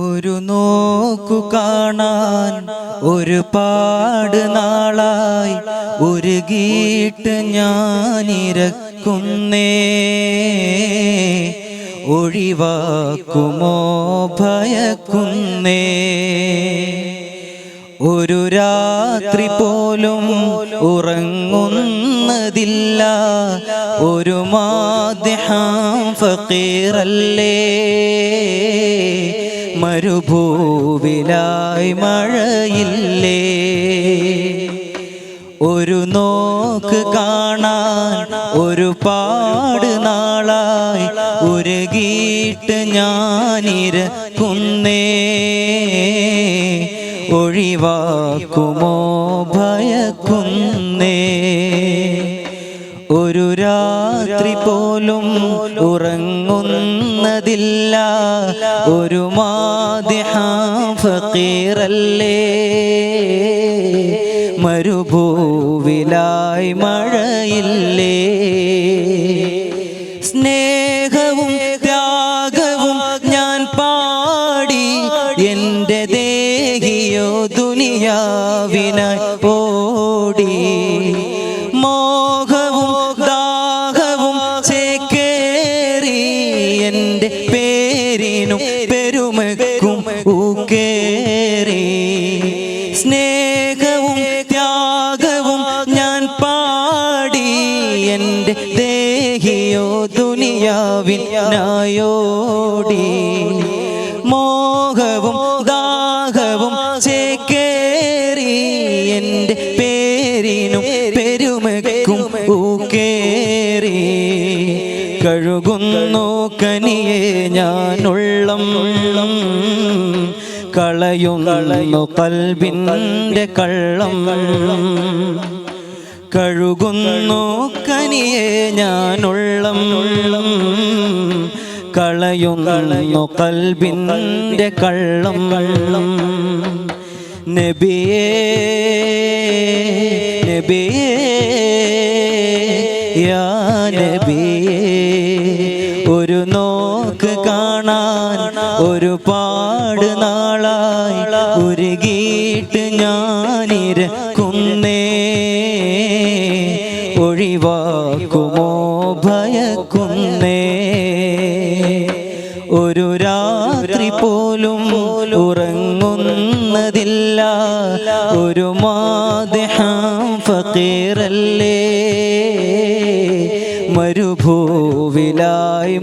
ഒരു നോക്കു കാണാൻ ഒരുപാട് നാളായി ഒരുകിയിട്ട് ഞാനിരക്കുന്നേ, ഒഴിവാക്കുമോ ഭയക്കുന്നേ. ഒരു രാത്രി പോലും ഉറങ്ങുന്നതില്ല, ഒരു മാദ്ഹം ഫഖീറല്ലേ, മരുഭൂവിലായി മഴയില്ലേ. ഒരു നോക്ക് കാണാൻ ഒരുപാട് നാളായി ഒരുകിയിട്ട് ഞാനിരക്കുന്നേ, ഒഴിവാക്കുമോ ഭയക്കുന്നേ. ഒരു രാത്രി പോലും ഉറങ്ങുന്നതില്ല, ഒരു മാദ്ഹം ഫഖീറല്ലേ, മരുഭൂവിലായി മഴയില്ലേ. സ്നേഹവും ത്യാഗവും ഞാൻ പാടി, എൻ്റെ ദേഹിയോ ദുനിയാവിനായി ഓടി. മോഹവും ദാഹവും ചേക്കേറി, എൻ്റെ പേരിനും പെരുമക്കും ഊക്കേറി. സ്നേഹവും ത്യാഗവും ഞാൻ പാടി, എൻ്റെ ദേഹിയോ ദുനിയാവിനായോടി. മോഹവും ദാഹവും ചേക്കേറി, എൻ്റെ പേരിനും പെരുമക്കും ഊക്കേറി. കഴുകുന്നു കനിയെ ഞാനുള്ളം, കളയുന്നു ഖൽബിൻ്റെ കള്ളം. കഴുകുന്നു കനിയെ ഞാനുള്ളം, കളയുന്നു ഖൽബിൻ്റെ കള്ളം. നബിയേ നബിയേ യാ നബിയേ, ഒരു നോക്ക് കാണാൻ ഒരുപാട് നാളായി ഒരുകിയിട്ട് ഞാനിരക്കുന്നേ, ഒഴിവാക്കുമോ ഭയക്കുന്നേ. ഒരു രാത്രി പോലും ഉറങ്ങുന്നതില്ല, ഒരു മാദ്ഹം ഫഖീറല്ലേ, മരുഭൂവിലായി